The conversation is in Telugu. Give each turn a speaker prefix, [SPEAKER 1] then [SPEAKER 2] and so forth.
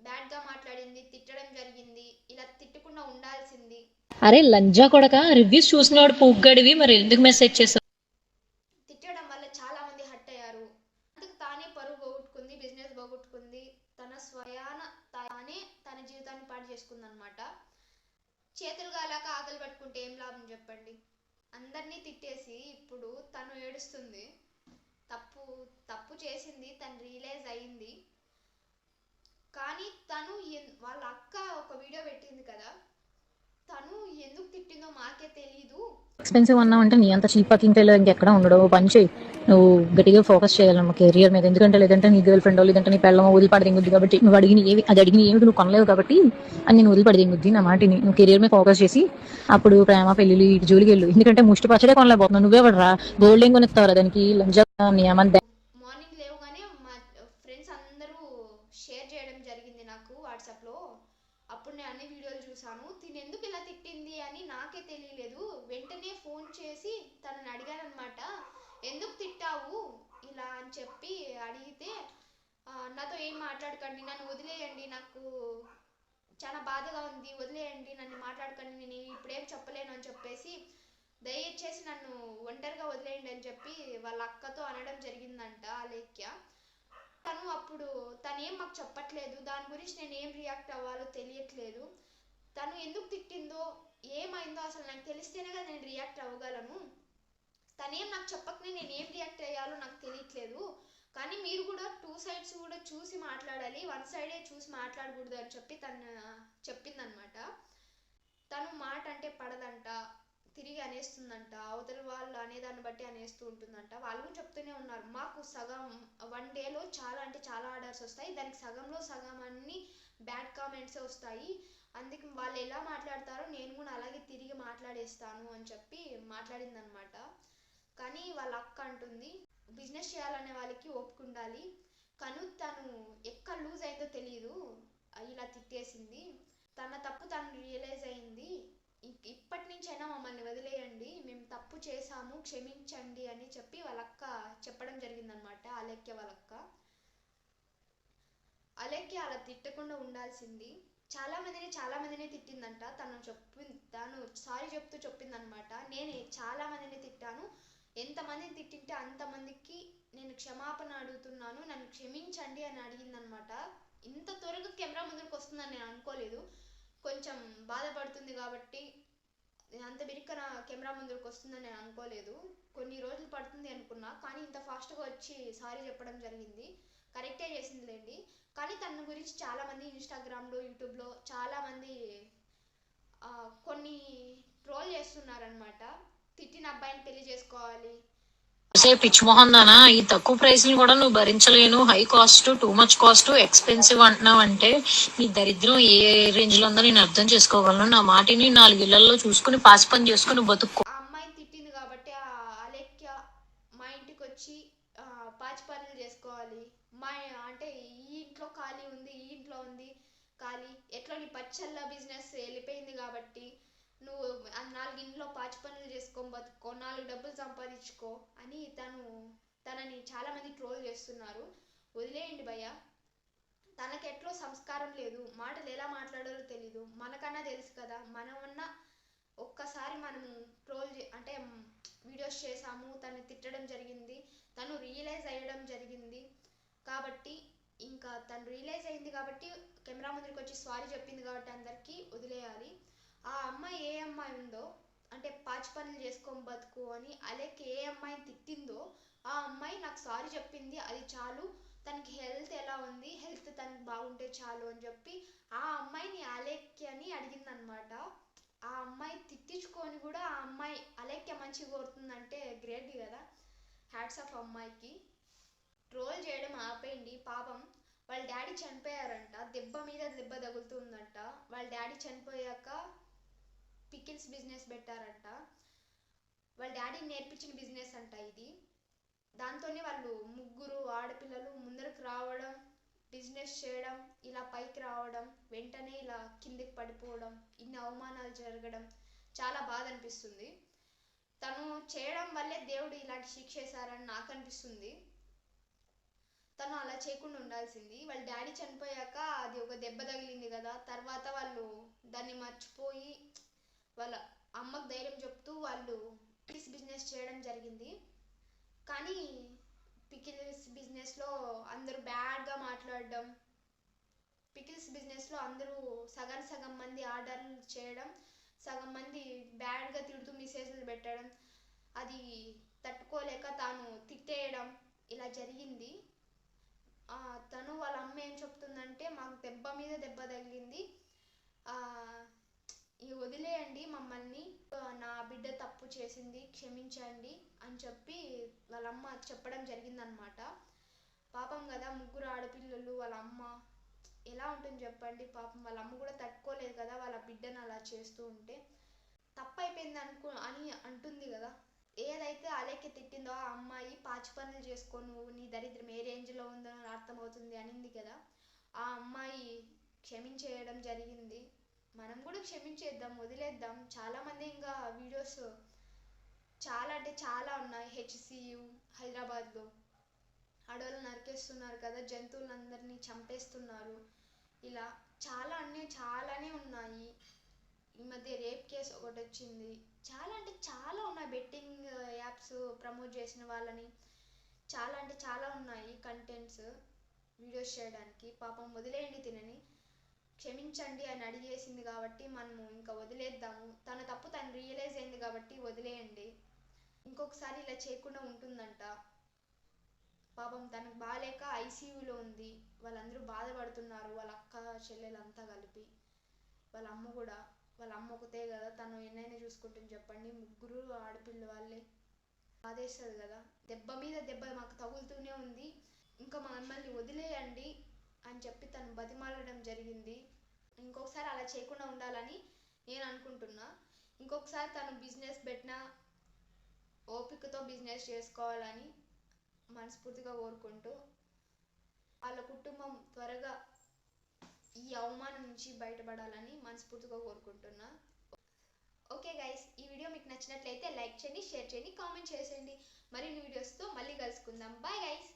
[SPEAKER 1] బ్యాడ్గా మాట్లాడింది, తిట్టడం జరిగింది. ఇలా తిట్టకుండా ఉండాల్సింది.
[SPEAKER 2] అరే లంజా కొడక, రివ్యూస్ చూసినవాడు పూగ్గడివి, మరి ఎందుకు మెసేజ్ చేసావు?
[SPEAKER 1] తిట్టడం వల్ల చాలా మంది హర్ట్ అయ్యారు. అందుకు తానే పరువు పోగొట్టుకుంది, బిజినెస్ పోగొట్టుకుంది, తన స్వయాన తానే తన జీవితాన్ని పాడు చేసుకుందనమాట. చేతులు కాలాక ఆకలి పట్టుకుంటే ఏం లాభం చెప్పండి. అందరినీ తిట్టేసి ఇప్పుడు తను ఏడుస్తుంది. తప్పు తప్పు చేసింది, తను రియలైజ్ అయింది. కానీ తను వాళ్ళ అక్క ఒక వీడియో పెట్టింది కదా, తను ఎందుకు తిట్టిందో మాకే తెలీదు.
[SPEAKER 2] ఎక్స్పెన్సివ్ అన్నావు అంటే నీ అంత చీప్ పకింగ్ టైలర్ ఇంకెక్కడ ఉండడు. పని చేయి, నువ్వు గట్టిగా ఫోకస్ చేయాలమ్మా కెరియర్ మీద. ఎందుకంటే లేదంటే నీ గర్ల్ ఫ్రెండ్ లేదంటే నీ పెళ్ళమో వదిలిపడదింగుద్ది. కాబట్టి నువ్వు అడిగిన ఏవి అది అడిగిన ఏమి నువ్వు కొనలేవు కాబట్టి అని నేను వదిలిపడదింగుద్ది. నా మాటిని నువ్వు కెరియర్ మీద ఫోకస్ చేసి అప్పుడు ప్రేమ పెళ్లి ఇటు జోలికి వెళ్ళు. ఎందుకంటే ముష్టి పచ్చడే కొనలేకపోతున్నావు. నువ్వే పడరా గోల్డ్ ఏం కొనిస్తావరా దానికి లంజా నీ ఏమన్నా.
[SPEAKER 1] మార్నింగ్ లేవగానే మా ఫ్రెండ్స్ అందరూ షేర్ చేయడం జరిగింది నాకు వాట్సాప్లో. అప్పుడు నేను అన్ని వీడియోలు చూశాను. తిను ఎందుకు ఇలా తిట్టింది అని నాకే తెలియలేదు. వెంటనే ఫోన్ చేసి తనని అడిగానమాట, ఎందుకు తిట్టావు ఇలా అని చెప్పి అడిగితే, నాతో ఏం మాట్లాడకండి, నన్ను వదిలేయండి, నాకు చాలా బాధగా ఉంది, వదిలేయండి, నన్ను మాట్లాడకండి, నేను ఇప్పుడేం చెప్పలేను అని చెప్పేసి దయచేసి నన్ను ఒంటరిగా వదిలేయండి అని చెప్పి వాళ్ళ అక్కతో అనడం జరిగిందంట అలేఖ్య. తను అప్పుడు తనేం మాకు చెప్పట్లేదు, దాని గురించి నేను ఏం రియాక్ట్ అవ్వాలో తెలియట్లేదు. తను ఎందుకు తిట్టిందో ఏమైందో అసలు నాకు తెలిస్తేనే కదా నేను రియాక్ట్ అవ్వగలను. తనేం నాకు చెప్పకనే నేను ఏం రియాక్ట్ అయ్యాలో నాకు తెలియట్లేదు. కానీ మీరు కూడా టూ సైడ్స్ కూడా చూసి మాట్లాడాలి, వన్ సైడే చూసి మాట్లాడకూడదు అని చెప్పి తను చెప్పిందనమాట. తను మాట అంటే పడదంట, తిరిగి అనేస్తుందంట, అవతల వాళ్ళు అనేదాన్ని బట్టి అనేస్తూ ఉంటుందంట. వాళ్ళు చెప్తూనే ఉన్నారు, మాకు సగం వన్ డేలో చాలా అంటే చాలా ఆర్డర్స్ వస్తాయి, దానికి సగంలో సగం అన్ని బ్యాడ్ కామెంట్స్ వస్తాయి. అందుకే వాళ్ళు ఎలా మాట్లాడతారో నేను కూడా అలాగే తిరిగి మాట్లాడేస్తాను అని చెప్పి మాట్లాడిందనమాట. కానీ వాళ్ళ అక్క అంటుంది, బిజినెస్ చేయాలనే వాళ్ళకి ఓపిక ఉండాలి. కానీ తను ఎక్కడ లూజ్ అయిందో తెలియదు, ఇలా తిట్టేసింది. తన తప్పు తను రియలైజ్ అయింది. ఇప్పటి నుంచైనా మమ్మల్ని వదిలేయండి, మేము తప్పు చేశాము, క్షమించండి అని చెప్పి వాళ్ళక్క చెప్పడం జరిగిందనమాట. అలేఖ్య వాళ్ళక్క. అలేఖ్య అలా తిట్టకుండా ఉండాల్సింది. చాలా మందిని తిట్టిందంట. తను సారీ చెప్తూ చెప్పిందనమాట, నేను చాలా మందిని తిట్టాను, ఎంతమందిని తిట్టింటే అంతమందికి నేను క్షమాపణ అడుగుతున్నాను, నన్ను క్షమించండి అని అడిగిందనమాట. ఇంత త్వరగా కెమెరా ముందుకు వస్తుందని నేను అనుకోలేదు. కొంచెం బాధపడుతుంది కాబట్టి అంత బిరిక్కన కెమెరా ముందుకు వస్తుందని నేను అనుకోలేదు. కొన్ని రోజులు పడుతుంది అనుకున్నా, కానీ ఇంత ఫాస్ట్గా వచ్చి సారీ చెప్పడం జరిగింది. కరెక్టే చేసిందిలేండి. కానీ తన గురించి చాలామంది ఇన్స్టాగ్రామ్లో, యూట్యూబ్లో చాలామంది కొన్ని ట్రోల్ చేస్తున్నారనమాట. తిట్టిన అబ్బాయిని పెళ్లి చేసుకోవాలి.
[SPEAKER 2] పిచ్చి మొహం దానా, ఈ తక్కువ ప్రైస్ ని కూడా నువ్వు భరించలేను, high cost, too much cost, expensive అంటున్నావు అంటే నీ దరిద్రం ఏ రేంజ్ లో ఉందో నేను అర్థం చేసుకోగలను. నా మాటిని 4 ఇళ్లలో చూసుకుని పాసి పని చేసుకుని బతుక్కో.
[SPEAKER 1] ఆ అమ్మాయిని తిట్టింది కాబట్టి ఆ అలేఖ్య మా ఇంటికి వచ్చి పాచి పనులు చేసుకోవాలి. మా అంటే ఈ ఇంట్లో ఖాళీ ఉంది, ఈ ఇంట్లో ఉంది ఖాళీ, ఎట్లా నీ పచ్చళ్ళ బిజినెస్ వెళ్ళిపోయింది కాబట్టి నువ్వు ఆ 4 ఇంట్లో పాచి పనులు చేసుకొని బతుకో, 4 డబ్బులు సంపాదించుకో అని తనని చాలామంది ట్రోల్ చేస్తున్నారు. వదిలేయండి భయ్య. తనకెట్లో సంస్కారం లేదు, మాటలు ఎలా మాట్లాడాలో తెలీదు. మనకన్నా తెలుసు కదా. మనమన్నా ఒక్కసారి మనము అంటే వీడియోస్ చేసాము, తను తిట్టడం జరిగింది, తను రియలైజ్ అయ్యడం జరిగింది కాబట్టి, ఇంకా తను రియలైజ్ అయింది కాబట్టి కెమెరా ముందుకు వచ్చి సారీ చెప్పింది కాబట్టి అందరికీ వదిలేయాలి. ఆ అమ్మాయి ఏ అమ్మాయి ఉందో, అంటే పాచి పనులు చేసుకొని బతుకు అని అలేఖ్య ఏ అమ్మాయిని తిట్టిందో ఆ అమ్మాయి నాకు సారీ చెప్పింది, అది చాలు. తనకి హెల్త్ ఎలా ఉంది, హెల్త్ తనకి బాగుంటే చాలు అని చెప్పి ఆ అమ్మాయిని అలేఖ్యని అడిగిందనమాట. ఆ అమ్మాయి తిట్టించుకొని కూడా ఆ అమ్మాయి అలేఖ్య మంచిగా కోరుతుందంటే గ్రేట్ కదా. హ్యాట్స్ ఆఫ్ అమ్మాయికి. ట్రోల్ చేయడం ఆపేయండి పాపం. వాళ్ళ డాడీ చనిపోయారంట, దెబ్బ మీద దెబ్బ తగులుతుందంట. వాళ్ళ డాడీ చనిపోయాక పికిల్స్ బిజినెస్ పెట్టారంట. వాళ్ళ డాడీ నేర్పించిన బిజినెస్ అంట ఇది. దాంతోనే వాళ్ళు ముగ్గురు ఆడపిల్లలు ముందరకు రావడం, బిజినెస్ చేయడం, ఇలా పైకి రావడం, వెంటనే ఇలా కిందికి పడిపోవడం, ఇన్ని అవమానాలు జరగడం చాలా బాధ అనిపిస్తుంది. తను చేయడం వల్లే దేవుడు ఇలాంటి శిక్ష వేశారని నాకు అనిపిస్తుంది. తను అలా చేయకుండా ఉండాల్సింది. వాళ్ళ డాడీ చనిపోయాక అది ఒక దెబ్బ తగిలింది కదా, తర్వాత వాళ్ళు దాన్ని మర్చిపోయి వాళ్ళ అమ్మకు ధైర్యం చెప్తూ వాళ్ళు పికిల్స్ బిజినెస్ చేయడం జరిగింది. కానీ పికిల్స్ బిజినెస్లో అందరూ బ్యాడ్గా మాట్లాడడం, పికిల్స్ బిజినెస్లో అందరూ సగం మంది ఆర్డర్లు చేయడం, సగం మంది బ్యాడ్గా తిడుతూ మెసేజ్లు పెట్టడం, అది తట్టుకోలేక తాను తిట్టేయడం ఇలా జరిగింది. తను వాళ్ళ అమ్మ ఏం చెప్తుందంటే, మాకు దెబ్బ మీద దెబ్బ తగిలింది, వదిలేయండి మమ్మల్ని, నా బిడ్డ తప్పు చేసింది క్షమించండి అని చెప్పి వాళ్ళ అమ్మ చెప్పడం జరిగిందనమాట. పాపం కదా, 3 ఆడపిల్లలు, వాళ్ళ అమ్మ ఎలా ఉంటుంది చెప్పండి. పాపం వాళ్ళ అమ్మ కూడా తట్టుకోలేదు కదా వాళ్ళ బిడ్డను అలా చేస్తూ ఉంటే. తప్పు అయిపోయింది అని అంటుంది కదా. ఏదైతే అలేఖ్య తిట్టిందో ఆ అమ్మాయి, పాచి పనులు చేసుకో, నువ్వు నీ దరిద్రం ఏ రేంజ్లో ఉందో అర్థమవుతుంది అనింది కదా, ఆ అమ్మాయి క్షమించేయడం జరిగింది. మనం కూడా క్షమించేద్దాం, వదిలేద్దాం. చాలామంది ఇంకా వీడియోస్ చాలా అంటే చాలా ఉన్నాయి. HCU హైదరాబాద్లో అడవులు నరికేస్తున్నారు కదా, జంతువులందరినీ చంపేస్తున్నారు. ఇలా చాలానే ఉన్నాయి. ఈ మధ్య రేప్ కేసు ఒకటి వచ్చింది. చాలా అంటే చాలా ఉన్నాయి. బెట్టింగ్ యాప్స్ ప్రమోట్ చేసిన వాళ్ళని చాలా అంటే చాలా ఉన్నాయి కంటెంట్స్ వీడియోస్ చేయడానికి. పాపం వదిలేయండి తినని, క్షమించండి అని అడిగేసింది కాబట్టి మనము ఇంకా వదిలేద్దాము. తన తప్పు తను రియలైజ్ అయింది కాబట్టి వదిలేయండి. ఇంకొకసారి ఇలా చేయకుండా ఉంటుందంట. పాపం తనకు బాగాలేక ICUలో ఉంది. వాళ్ళందరూ బాధపడుతున్నారు, వాళ్ళ అక్క చెల్లెలంతా కలిపి. వాళ్ళ అమ్మ కూడా, వాళ్ళ అమ్మ ఒకతే కదా, తను ఎన్నైనా చూసుకుంటుంది చెప్పండి. 3 ఆడపిల్ల వాళ్ళే, బాధేస్తుంది కదా. దెబ్బ మీద దెబ్బ మాకు తగులుతూనే ఉంది, ఇంకా మమ్మల్ని వదిలేయండి అని చెప్పి తను బతిమాలడం జరిగింది. ఇంకొకసారి అలా చేయకుండా ఉండాలని నేను అనుకుంటున్నా. ఇంకొకసారి తను బిజినెస్ పెట్టినా ఓపికతో బిజినెస్ చేసుకోవాలని మనస్ఫూర్తిగా కోరుకుంటూ, వాళ్ళ కుటుంబం త్వరగా ఈ అవమానం నుంచి బయటపడాలని మనస్ఫూర్తిగా కోరుకుంటున్నా. ఓకే గైస్, ఈ వీడియో మీకు నచ్చినట్లయితే లైక్ చేయండి, షేర్ చేయండి, కామెంట్ చేసేయండి. మరిన్ని వీడియోస్తో మళ్ళీ కలుసుకుందాం. Bye guys.